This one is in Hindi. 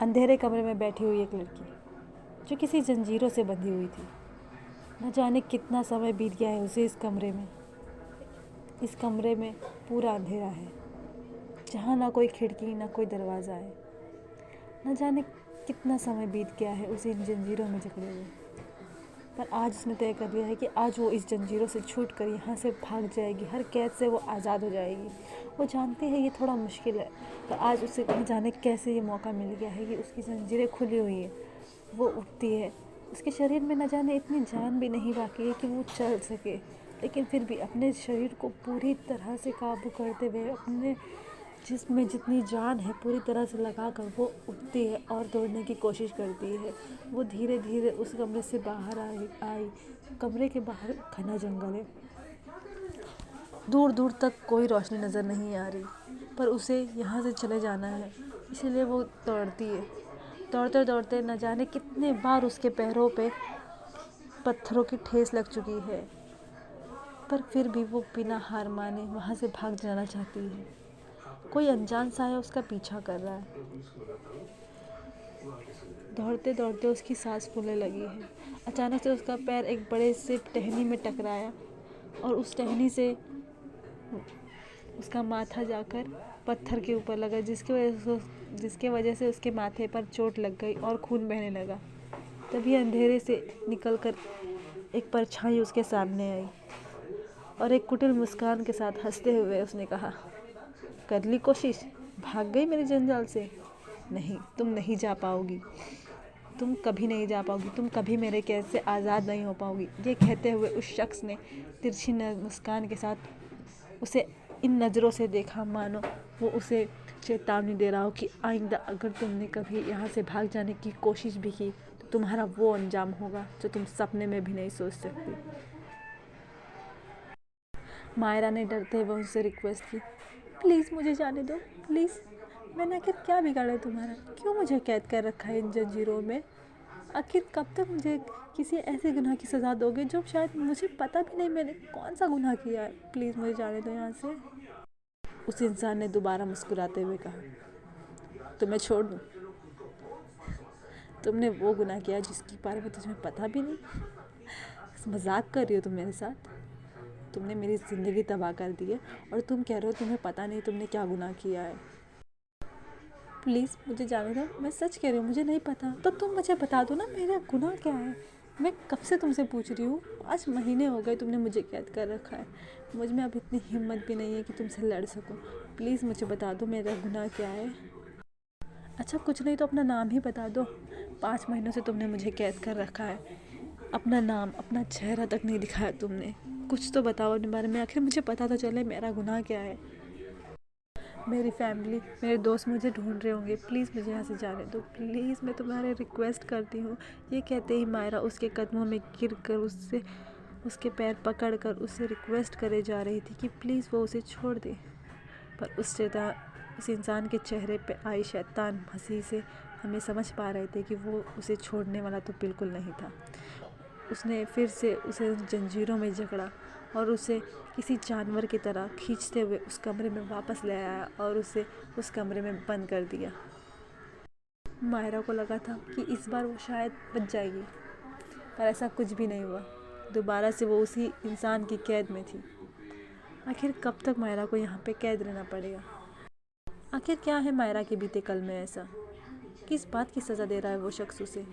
अंधेरे कमरे में बैठी हुई एक लड़की जो किसी जंजीरों से बंधी हुई थी। न जाने कितना समय बीत गया है उसे इस कमरे में पूरा अंधेरा है, जहाँ ना कोई खिड़की ना कोई दरवाज़ा है। न जाने कितना समय बीत गया है उसे इन जंजीरों में जकड़े हुए, पर आज उसने तय कर लिया है कि आज वो इस जंजीरों से छूट कर यहाँ से भाग जाएगी। हर कैद से वो आज़ाद हो जाएगी। वो जानती है ये थोड़ा मुश्किल है, पर आज उसे न जाने कैसे ये मौका मिल गया है कि उसकी जंजीरें खुली हुई है। वो उठती है, उसके शरीर में न जाने इतनी जान भी नहीं बाकी है कि वो चल सके, लेकिन फिर भी अपने शरीर को पूरी तरह से काबू करते हुए अपने जिसमें जितनी जान है पूरी तरह से लगाकर वो उठती है और दौड़ने की कोशिश करती है। वो धीरे धीरे उस कमरे से बाहर आई। कमरे के बाहर घना जंगल है, दूर दूर तक कोई रोशनी नज़र नहीं आ रही, पर उसे यहाँ से चले जाना है, इसीलिए वो दौड़ती है। दौड़ते दौड़ते न जाने कितने बार उसके पैरों पे पत्थरों की ठेस लग चुकी है, पर फिर भी वो बिना हार माने वहाँ से भाग जाना चाहती है। कोई अनजान साया उसका पीछा कर रहा है। दौड़ते दौड़ते उसकी सांस फूलने लगी है। अचानक से उसका पैर एक बड़े से टहनी में टकराया और उस टहनी से उसका माथा जाकर पत्थर के ऊपर लगा, जिसके वजह से उसके माथे पर चोट लग गई और खून बहने लगा। तभी अंधेरे से निकलकर एक परछाई उसके सामने आई और एक कुटिल मुस्कान के साथ हंसते हुए उसने कहा, कर ली कोशिश, भाग गई मेरे जंजाल से? नहीं, तुम नहीं जा पाओगी, तुम कभी नहीं जा पाओगी, तुम कभी मेरे कैद से आज़ाद नहीं हो पाओगी। ये कहते हुए उस शख्स ने तिरछी मुस्कान के साथ उसे इन नज़रों से देखा मानो वो उसे चेतावनी दे रहा हो कि आइंदा अगर तुमने कभी यहाँ से भाग जाने की कोशिश भी की तो तुम्हारा वो अंजाम होगा जो तुम सपने में भी नहीं सोच सकती। मायरा ने डरते हुए उससे रिक्वेस्ट की, प्लीज़ मुझे जाने दो, प्लीज़। मैंने आखिर क्या बिगाड़ा तुम्हारा? क्यों मुझे कैद कर रखा है इन जंजीरों में? आखिर कब तक मुझे किसी ऐसे गुनाह की सज़ा दोगे जो शायद मुझे पता भी नहीं मैंने कौन सा गुनाह किया है? प्लीज़ मुझे जाने दो यहाँ से। उस इंसान ने दोबारा मुस्कुराते हुए कहा, तो मैं छोड़ दूँ? तुमने वो गुनाह किया जिसके बारे में तुम्हें पता भी नहीं? मजाक कर रही हो तुम मेरे साथ? तुमने मेरी ज़िंदगी तबाह कर दी है और तुम कह रहे हो तुम्हें पता नहीं तुमने क्या गुनाह किया है। प्लीज़ मुझे जाने दो, मैं सच कह रही हूँ, मुझे नहीं पता। तो तुम मुझे बता दो ना मेरा गुनाह क्या है। मैं कब से तुमसे पूछ रही हूँ, आज महीने हो गए तुमने मुझे कैद कर रखा है। मुझ में अब इतनी हिम्मत भी नहीं है कि तुमसे लड़ सकूँ। प्लीज़ मुझे बता दो मेरा गुनाह क्या है। अच्छा कुछ नहीं तो अपना नाम ही बता दो। 5 महीनों से तुमने मुझे कैद कर रखा है, अपना नाम अपना चेहरा तक नहीं दिखाया तुमने। कुछ तो बताओ अपने बारे में, आखिर मुझे पता तो चले मेरा गुनाह क्या है। मेरी फैमिली मेरे दोस्त मुझे ढूंढ रहे होंगे, प्लीज़ मुझे यहाँ से जाने दो, प्लीज़ मैं तुम्हारे रिक्वेस्ट करती हूँ। ये कहते ही मायरा उसके कदमों में गिर कर उसके पैर पकड़ कर उससे रिक्वेस्ट करे जा रही थी कि प्लीज़ वो उसे छोड़ दे, पर उस इंसान के चेहरे पे आई शैतान हंसी से हमें समझ पा रहे थे कि वो उसे छोड़ने वाला तो बिल्कुल नहीं था। उसने फिर से उसे जंजीरों में जकड़ा और उसे किसी जानवर की तरह खींचते हुए उस कमरे में वापस ले आया और उसे उस कमरे में बंद कर दिया। मायरा को लगा था कि इस बार वो शायद बच जाएगी, पर ऐसा कुछ भी नहीं हुआ। दोबारा से वो उसी इंसान की कैद में थी। आखिर कब तक मायरा को यहाँ पे कैद रहना पड़ेगा? आखिर क्या है मायरा के बीते कल में ऐसा? किस बात की सज़ा दे रहा है वो शख्स उसे?